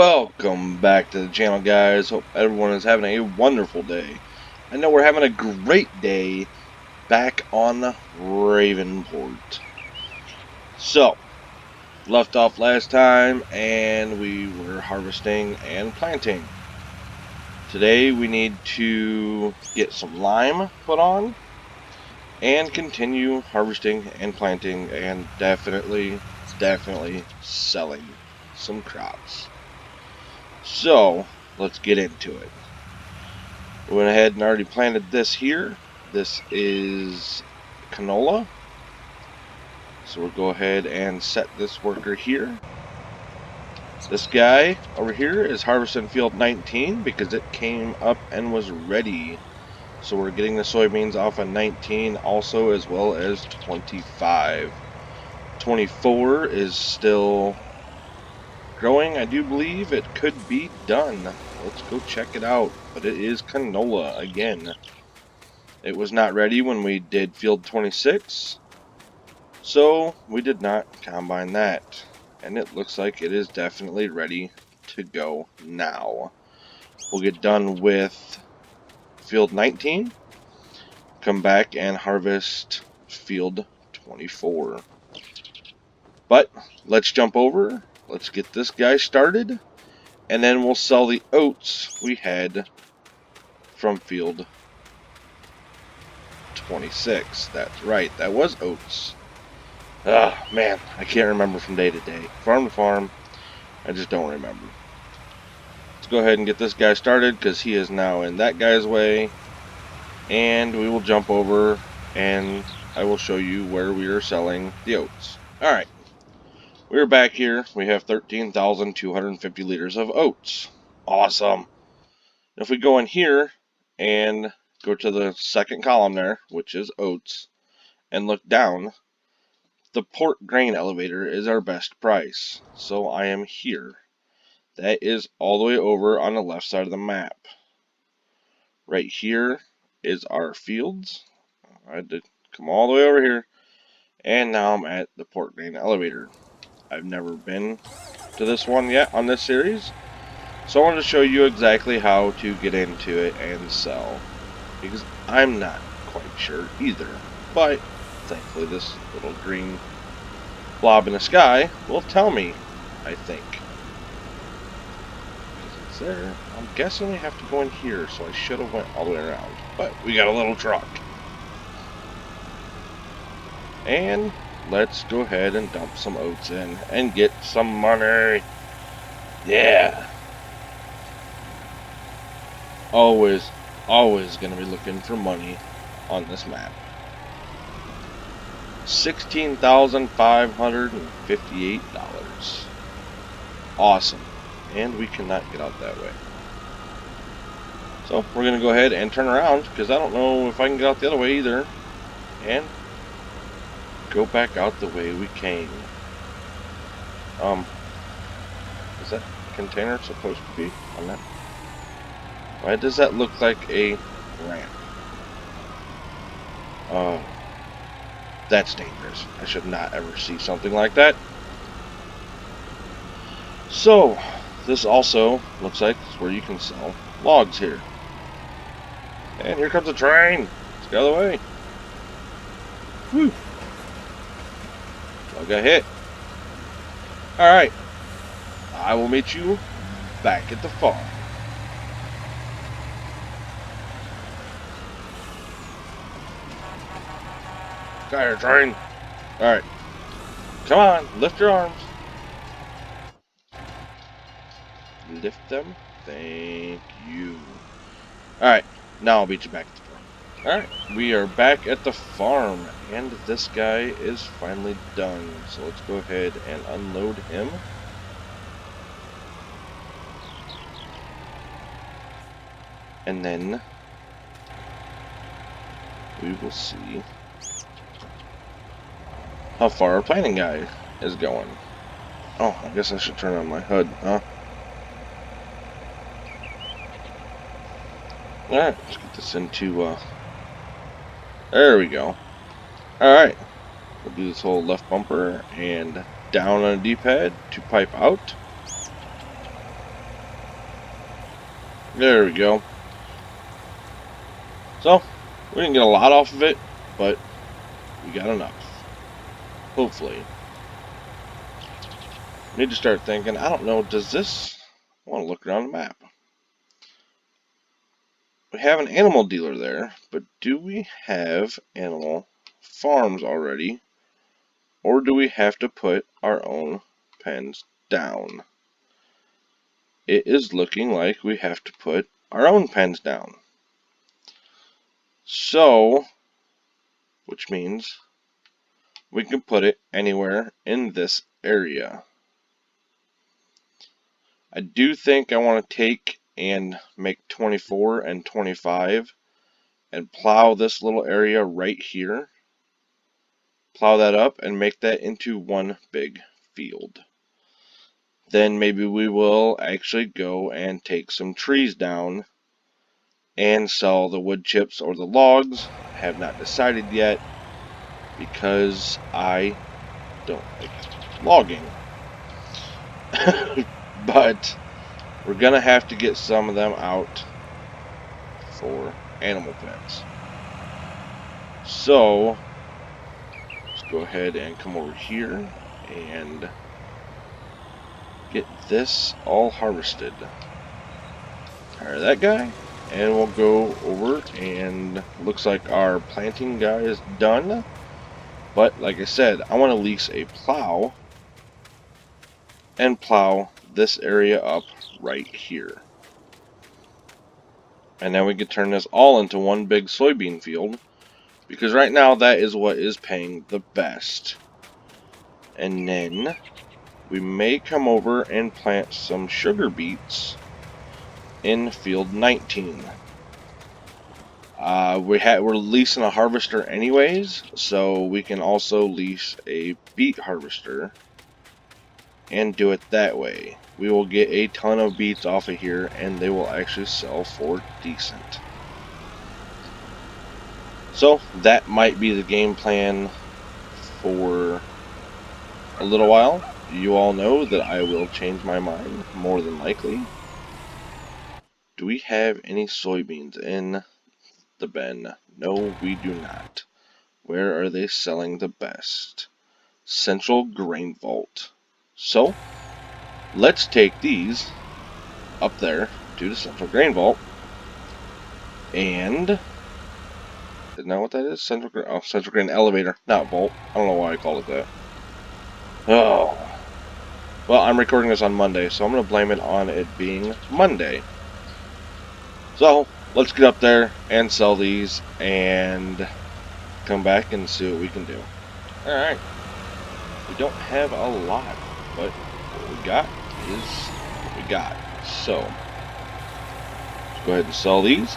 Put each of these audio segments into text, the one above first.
Welcome back to the channel, guys. Hope everyone is having a wonderful day. I know we're having a great day back on Ravenport. So, left off last time and we were harvesting and planting. Today we need to get some lime put on and continue harvesting and planting and definitely selling some crops. So, let's get into it. We went ahead and already planted this here. This is canola. So we'll go ahead and set this worker here. This guy over here is harvesting field 19 because it came up and was ready. So we're getting the soybeans off of 19 also, as well as 25. 24 is still growing. I do believe it could be done. Let's go check it out. But it is canola again. It was not ready when we did field 26, so we did not combine that. And it looks like it is definitely ready to go now. We'll get done with field 19, come back and harvest field 24. But let's jump over, let's get this guy started, and then we'll sell the oats we had from field 26. That's right, that was oats. Oh, man, I can't remember from day to day. Farm to farm, I just don't remember. Let's go ahead and get this guy started because he is now in that guy's way. And we will jump over and I will show you where we are selling the oats. Alright, we're back here. We have 13,250 liters of oats. Awesome. If we go in here and go to the second column there, which is oats, and look down, the port grain elevator is our best price, so I am here. That is all the way over on the left side of the map. Right here is our fields. I had to come all the way over here, and now I'm at the port grain elevator. I've never been to this one yet on this series, so I wanted to show you exactly how to get into it and sell, because I'm not quite sure either. But thankfully this little green blob in the sky will tell me, I think. Because it's there. I'm guessing we have to go in here, so I should have went all the way around. But we got a little truck. And let's go ahead and dump some oats in and get some money. Yeah. Always gonna be looking for money on this map. $16,558. Awesome. And we cannot get out that way. So we're going to go ahead and turn around because I don't know if I can get out the other way either. And go back out the way we came. Is that container supposed to be on that? Why does that look like a ramp? That's dangerous. I should not ever see something like that. So, this also looks like it's where you can sell logs here. And here comes a train. Let's get out of the way. Whew. I got hit. Alright. I will meet you back at the farm. Got here, train. Alright. Come on, lift your arms. Lift them. Thank you. Alright, now I'll beat you back at the farm. Alright, we are back at the farm, and this guy is finally done. So let's go ahead and unload him. And then we will see how far our planning guy is going. Oh, I guess I should turn on my HUD, huh? Alright, let's get this into, there we go. Alright, we'll do this whole left bumper and down on a D-pad to pipe out. There we go. So, we didn't get a lot off of it, but we got enough. Hopefully. Need to start thinking, I don't know, does this... I want to look around the map. We have an animal dealer there, but do we have animal farms already? Or do we have to put our own pens down? It is looking like we have to put our own pens down. So, which means we can put it anywhere in this area. I do think I want to take and make 24 and 25 and plow this little area right here. Plow that up and make that into one big field. Then maybe we will actually go and take some trees down and sell the wood chips or the logs. I have not decided yet because I don't like logging. But we're going to have to get some of them out for animal pens. So let's go ahead and come over here and get this all harvested. Hire that guy, and we'll go over, and looks like our planting guy is done. But like I said, I want to lease a plow and plow this area up right here. And then we can turn this all into one big soybean field, because right now that is what is paying the best. And then we may come over and plant some sugar beets in field 19. We're leasing a harvester anyways, so we can also lease a beet harvester and do it that way. We will get a ton of beets off of here, and they will actually sell for decent. So that might be the game plan for a little while. You all know that I will change my mind, more than likely. Do we have any soybeans in the bin? No, we do not. Where are they selling the best? Central Grain Vault. So, let's take these up there to the Central Grain Vault. And, isn't that what that is? Central Grain Elevator, not Vault. I don't know why I called it that. Oh. Well, I'm recording this on Monday, so I'm going to blame it on it being Monday. So, let's get up there and sell these and come back and see what we can do. Alright. We don't have a lot, but what we got is what we got. So, let's go ahead and sell these.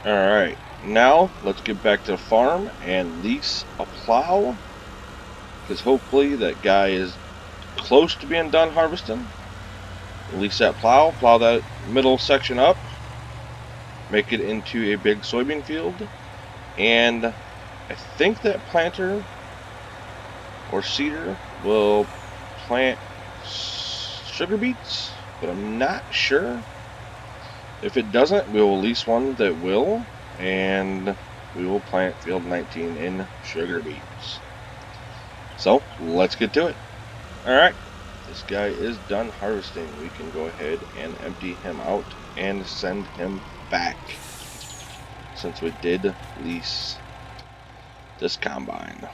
Alright, now let's get back to the farm and lease a plow, because hopefully that guy is close to being done harvesting. Lease that plow, plow that middle section up, make it into a big soybean field, and I think that planter or seeder will plant sugar beets, but I'm not sure. If it doesn't, we will lease one that will, and we will plant field 19 in sugar beets. So, let's get to it. Alright, this guy is done harvesting. We can go ahead and empty him out and send him back, since we did lease this combine.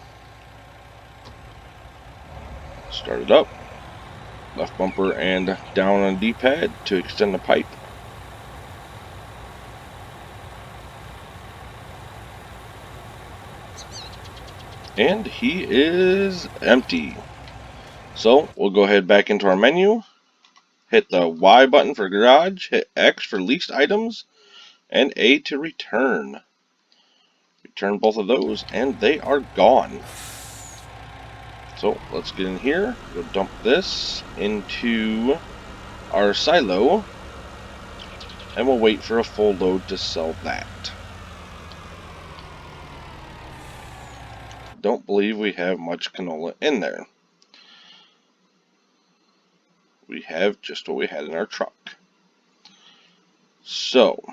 Start it up, left bumper and down on D-pad to extend the pipe. And he is empty. So we'll go ahead back into our menu, hit the Y button for garage, hit X for leased items, and A to return. Return both of those, and they are gone. So let's get in here, we'll dump this into our silo, and we'll wait for a full load to sell that. Don't believe we have much canola in there. we have just what we had in our truck. So,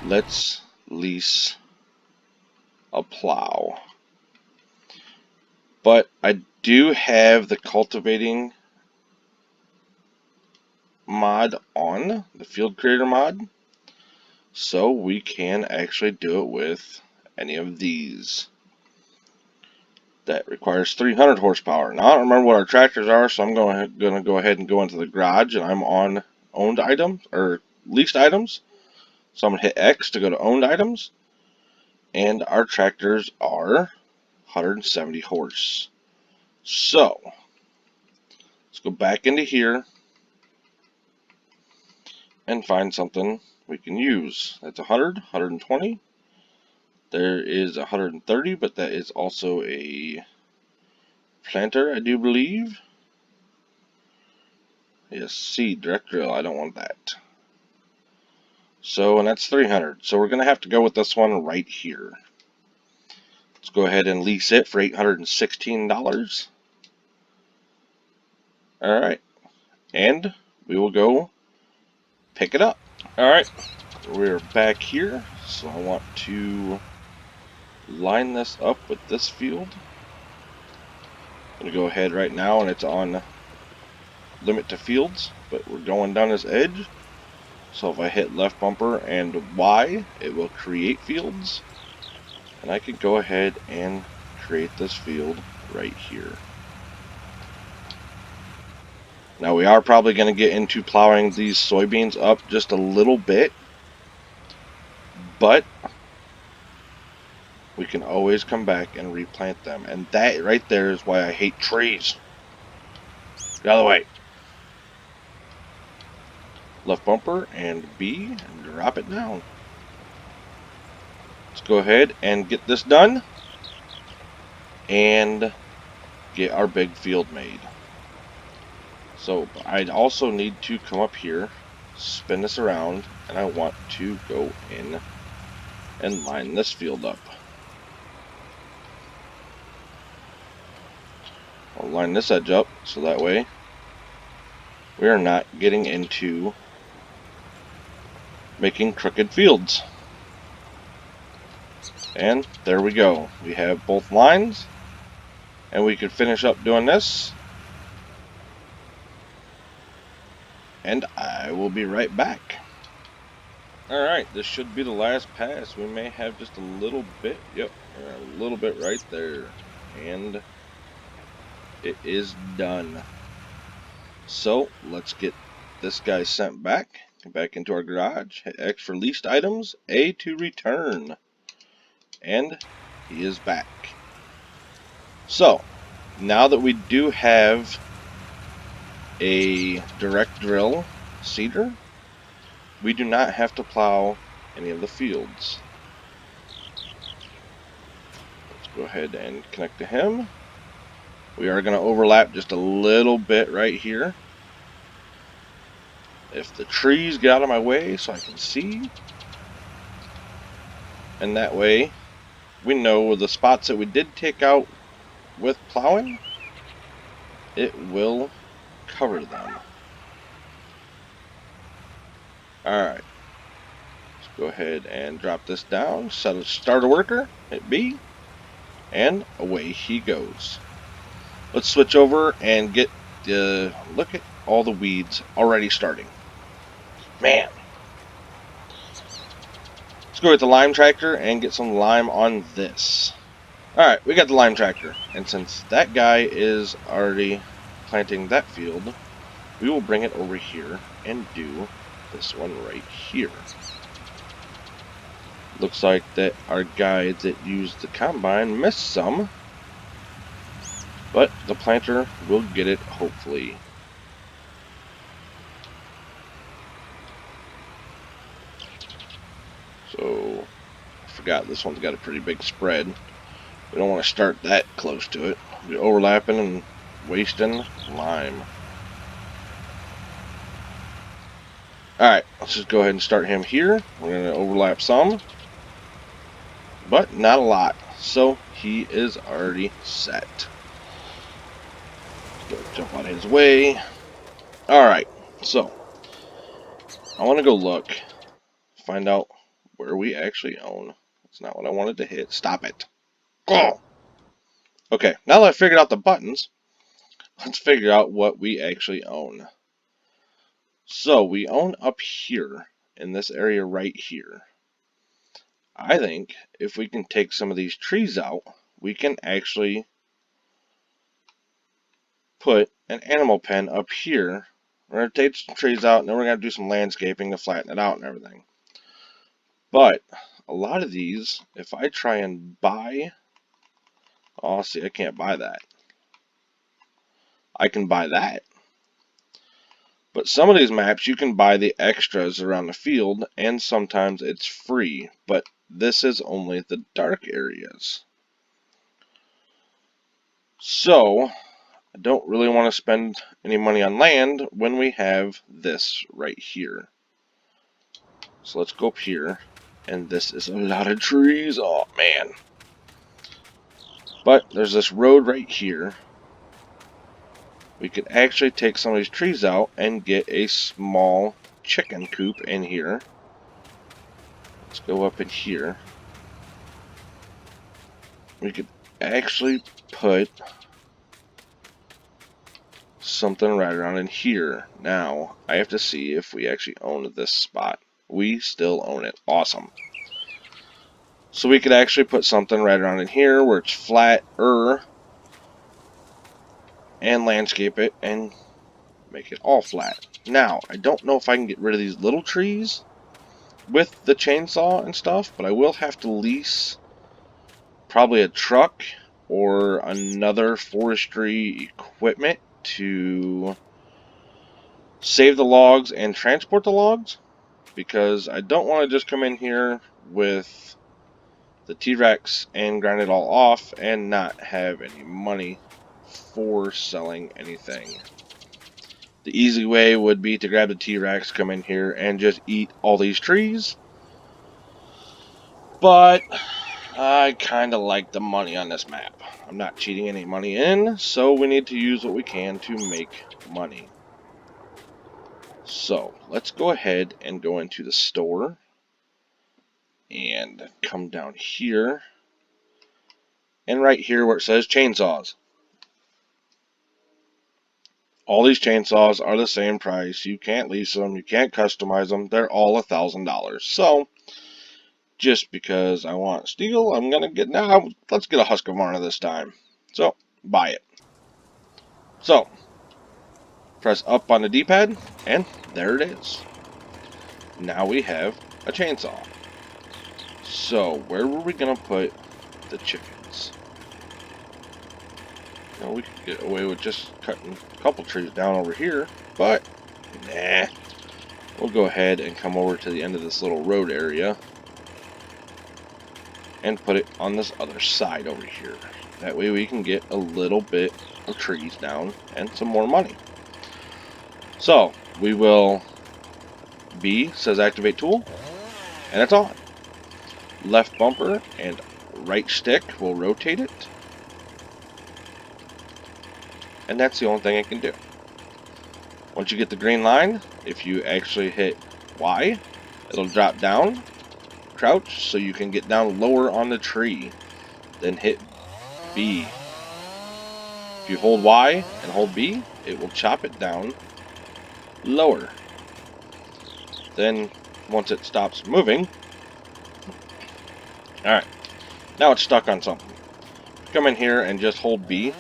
let's lease a plow. But I do have the cultivating mod on, the field creator mod, so we can actually do it with any of these. That requires 300 horsepower. Now I don't remember what our tractors are, so I'm going to go ahead and go into the garage, and I'm on owned items, or leased items. So I'm going to hit X to go to owned items, and our tractors are 170 horse. So let's go back into here and find something we can use. That's 100, 120. There is 130, but that is also a planter, I do believe. Yes, seed, direct drill, I don't want that. So, and that's 300. So we're going to have to go with this one right here. Let's go ahead and lease it for $816. Alright, and we will go pick it up. Alright, we're back here, so I want to line this up with this field. I'm going to go ahead right now, and it's on limit to fields, but we're going down this edge. So if I hit left bumper and Y, it will create fields. And I can go ahead and create this field right here. Now we are probably going to get into plowing these soybeans up just a little bit, but we can always come back and replant them. And that right there is why I hate trees. Get out of the way. Left bumper and B and drop it down. Let's go ahead and get this done and get our big field made. So I'd also need to come up here, spin this around, and I want to go in and line this field up. I'll line this edge up so that way we are not getting into making crooked fields. And there we go. We have both lines, and we could finish up doing this. And I will be right back. Alright, this should be the last pass. We may have just a little bit. Yep, a little bit right there. And it is done. So let's get this guy sent back into our garage. Hit X for leased items, A to return, and he is back. So now that we do have a direct drill seeder, we do not have to plow any of the fields. Let's go ahead and connect to him. We are going to overlap just a little bit right here. If the trees get out of my way so I can see. And that way we know the spots that we did take out with plowing, it will cover them. Alright. Let's go ahead and drop this down. Set a starter worker. Hit B. And away he goes. Let's switch over and get look at all the weeds already starting. Man. Let's go with the lime tractor and get some lime on this. Alright, we got the lime tractor. And since that guy is already planting that field, we will bring it over here and do this one right here. Looks like that our guy that used the combine missed some. But the planter will get it, hopefully. So, I forgot this one's got a pretty big spread. We don't want to start that close to it. We're overlapping and wasting lime. Alright, let's just go ahead and start him here. We're going to overlap some, but not a lot. So, he is already set. Go Jump out of his way. Alright, so I want to go look, find out where we actually own. That's not what I wanted to hit. Stop it. Oh! Okay, now that I figured out the buttons, let's figure out what we actually own. So we own up here, in this area right here. I think if we can take some of these trees out, we can actually put an animal pen up here. We're going to take some trees out, and then we're going to do some landscaping to flatten it out and everything. But a lot of these, if I try and buy... Oh, see, I can't buy that. I can buy that. But some of these maps, you can buy the extras around the field, and sometimes it's free. But this is only the dark areas. So, I don't really want to spend any money on land when we have this right here. So let's go up here. And this is a lot of trees. Oh, man. But there's this road right here. We could actually take some of these trees out and get a small chicken coop in here. Let's go up in here. We could actually put something right around in here. Now, I have to see if we actually own this spot. We still own it. Awesome. So we could actually put something right around in here where it's flatter and landscape it and make it all flat. Now, I don't know if I can get rid of these little trees with the chainsaw and stuff, but I will have to lease probably a truck or another forestry equipment to save the logs and transport the logs, because I don't want to just come in here with the T-Rex and grind it all off and not have any money for selling anything. The easy way would be to grab the T-Rex, come in here, and just eat all these trees. But I kind of like the money on this map. I'm not cheating any money in, so we need to use what we can to make money. So let's go ahead and go into the store and come down here. And right here where it says chainsaws. All these chainsaws are the same price. You can't lease them. You can't customize them. They're all $1,000. So, just because I want steel, I'm going to get... Now, let's get a Husqvarna this time. So, buy it. So, press up on the D-pad, and there it is. Now we have a chainsaw. So, where were we going to put the chickens? You know, we could get away with just cutting a couple trees down over here, but nah. We'll go ahead and come over to the end of this little road area and put it on this other side over here. That way we can get a little bit of trees down and some more money. So, we will... B says activate tool, and it's on. Left bumper and right stick will rotate it. And that's the only thing I can do. Once you get the green line, if you actually hit Y, it'll drop down, crouch, so you can get down lower on the tree. Then hit B. If you hold Y and hold B, it will chop it down lower. Then, once it stops moving, alright, now it's stuck on something. Come in here and just hold B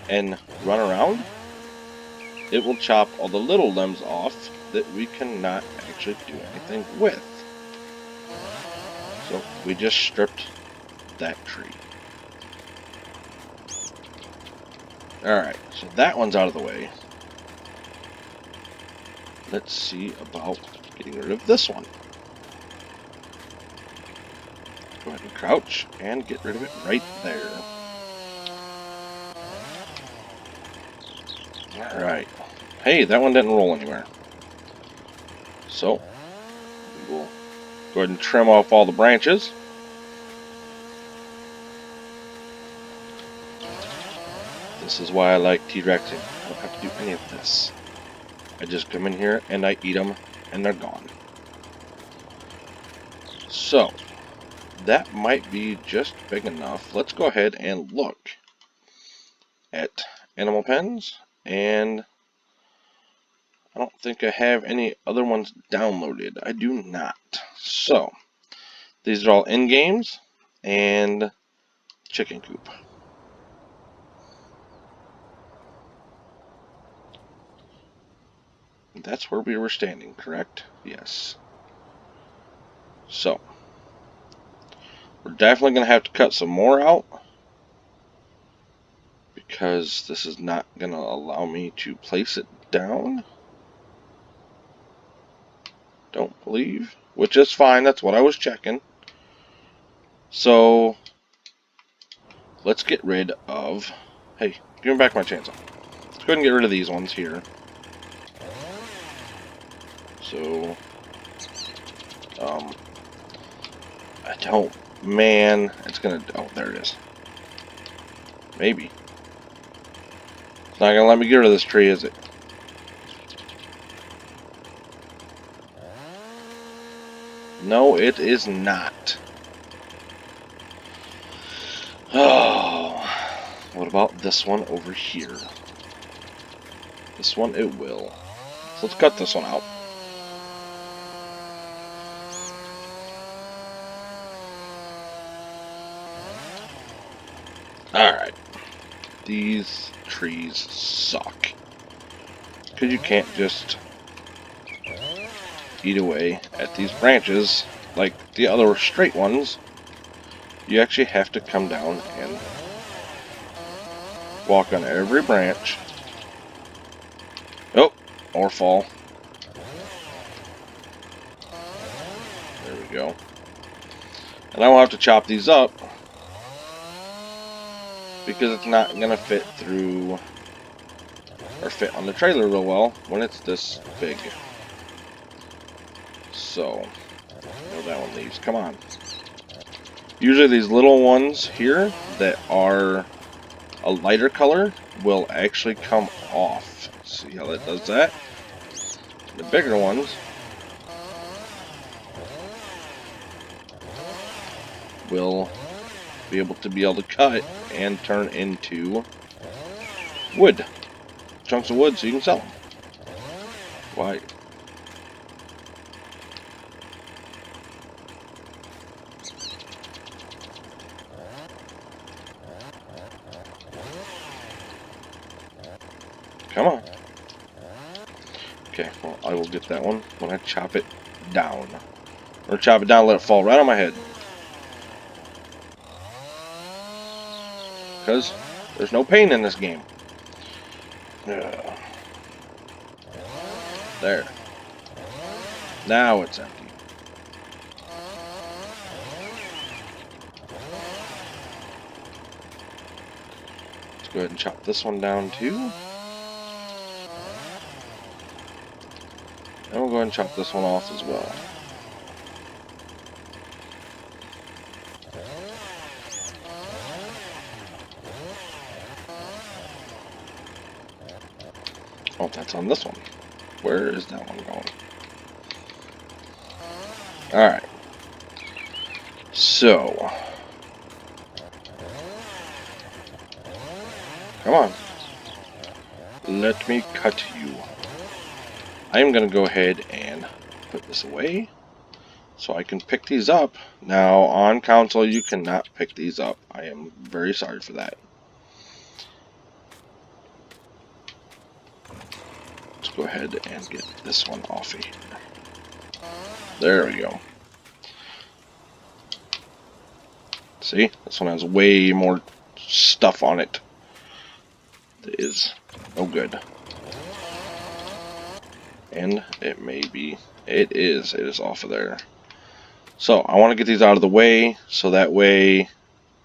and run around. It will chop all the little limbs off that we cannot actually do anything with. So we just stripped that tree. Alright, so that one's out of the way. Let's see about getting rid of this one. Go ahead and crouch and get rid of it right there. Alright. Hey, that one didn't roll anywhere. So, we will go ahead and trim off all the branches. This is why I like T-Rexing. I don't have to do any of this. I just come in here and I eat them and they're gone. So, that might be just big enough. Let's go ahead and look at animal pens, and I don't think I have any other ones downloaded. I do not. So, these are all in-games and chicken coop. That's where we were standing, correct? Yes. So, we're definitely going to have to cut some more out, because this is not going to allow me to place it down. Don't believe. Which is fine, that's what I was checking. So, let's get rid of... Hey, give me back my chainsaw. Let's go ahead and get rid of these ones here. So, I don't... Man, it's gonna... Oh, there it is. Maybe. It's not gonna let me get rid of this tree, is it? No, it is not. Oh, what about this one over here? This one, it will. So let's cut this one out. Alright. These trees suck. Because you can't just eat away at these branches like the other straight ones. You actually have to come down and walk on every branch. Oh, or fall. There we go. And I will have to chop these up because it's not going to fit through or fit on the trailer real well when it's this big. So, that one leaves. Come on. Usually these little ones here that are a lighter color will actually come off. See how that does that? The bigger ones will be able to cut and turn into wood. Chunks of wood so you can sell them. Why? Come on. Okay, well, I will get that one when I chop it down. Or chop it down, let it fall right on my head. Because there's no pain in this game. Ugh. There. Now it's empty. Let's go ahead and chop this one down too. And we'll go ahead and chop this one off as well. Oh, that's on this one. Where is that one going? Alright. So. Come on. Let me cut you. I'm going to go ahead and put this away so I can pick these up. Now, on console, you cannot pick these up. I am very sorry for that. Let's go ahead and get this one off of here. There we go. See? This one has way more stuff on it. That is no good. And it may be. It is off of there. So, I want to get these out of the way, so that way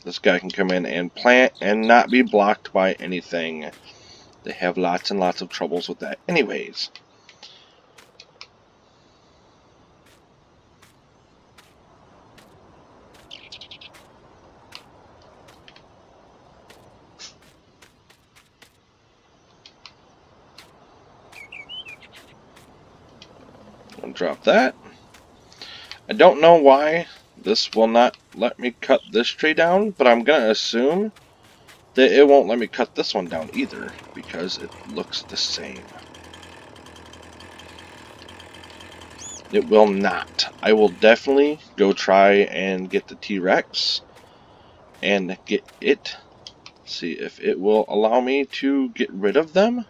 this guy can come in and plant and not be blocked by anything. They have lots and lots of troubles with that anyways. I'll drop that. I don't know why this will not let me cut this tree down, but I'm going to assume that it won't let me cut this one down either, because it looks the same. It will not. I will definitely go try and get the T-Rex and get it. See if it will allow me to get rid of them.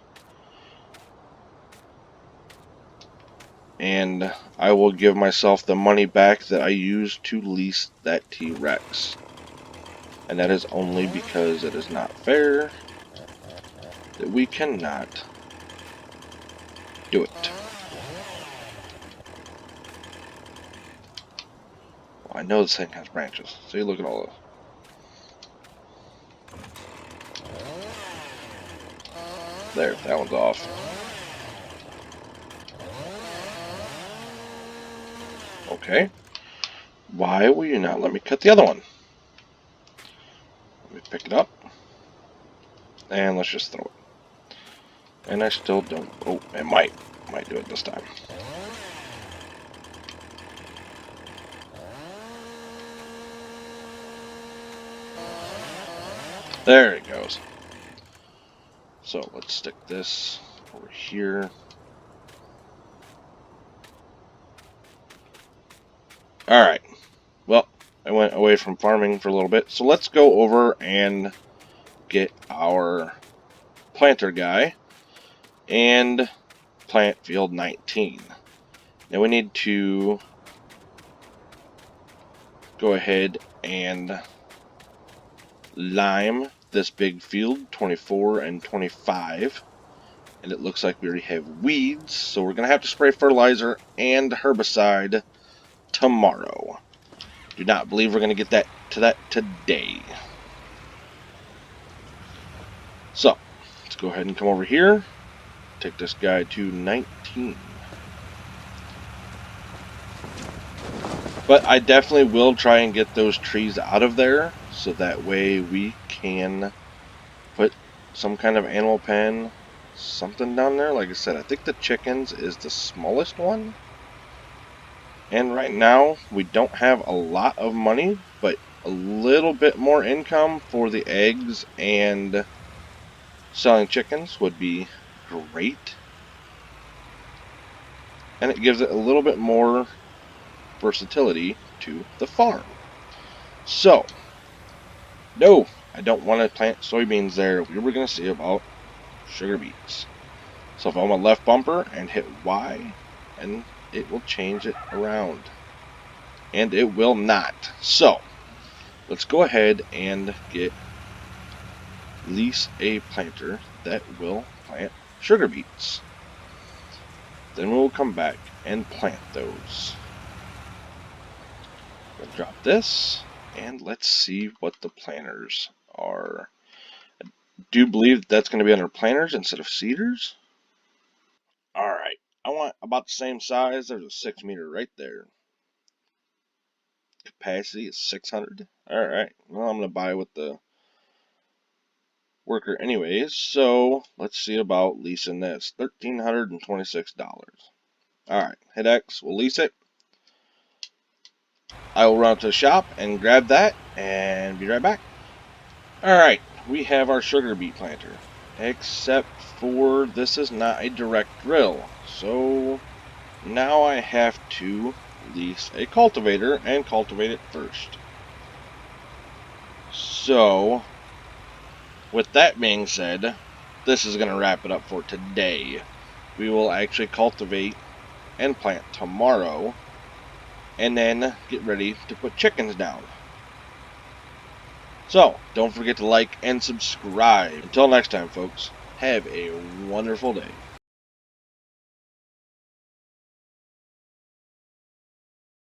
And I will give myself the money back that I used to lease that T-Rex. And that is only because it is not fair that we cannot do it. Well, I know this thing has branches. See, look at all this. There, that one's off. Okay. Why will you not let me cut the other one? Let me pick it up. And let's just throw it. And I still don't... Oh, it might. Might do it this time. There it goes. So let's stick this over here. Alright. Well, I went away from farming for a little bit. So let's go over and get our planter guy and plant field 19. Now we need to go ahead and lime this big field 24 and 25. And it looks like we already have weeds, so we're going to have to spray fertilizer and herbicide tomorrow. Do not believe we're going to get that today. So, let's go ahead and come over here. Take this guy to 19. But I definitely will try and get those trees out of there, so that way we can put some kind of animal pen, something down there. Like I said, I think the chickens is the smallest one. And right now, we don't have a lot of money, but a little bit more income for the eggs and selling chickens would be great. And it gives it a little bit more versatility to the farm. So, no, I don't want to plant soybeans there. We were going to see about sugar beets. So if I'm on left bumper and hit Y, and it will change it around. And it will not. So, let's go ahead and lease a planter that will plant sugar beets. Then we'll come back and plant those. We'll drop this, and let's see what the planters are. I do believe that's going to be under planters instead of seeders. Alright, I want about the same size. There's a 6 meter right there. Capacity is 600. Alright, well, I'm going to buy with the worker anyways, so let's see about leasing this. $1,326. Alright, hit X, we'll lease it. I will run to the shop and grab that and be right back. Alright, we have our sugar beet planter. Except for this is not a direct drill. So now I have to lease a cultivator and cultivate it first. So with that being said, this is going to wrap it up for today. We will actually cultivate and plant tomorrow, and then get ready to put chickens down. So, don't forget to like and subscribe. Until next time, folks, have a wonderful day.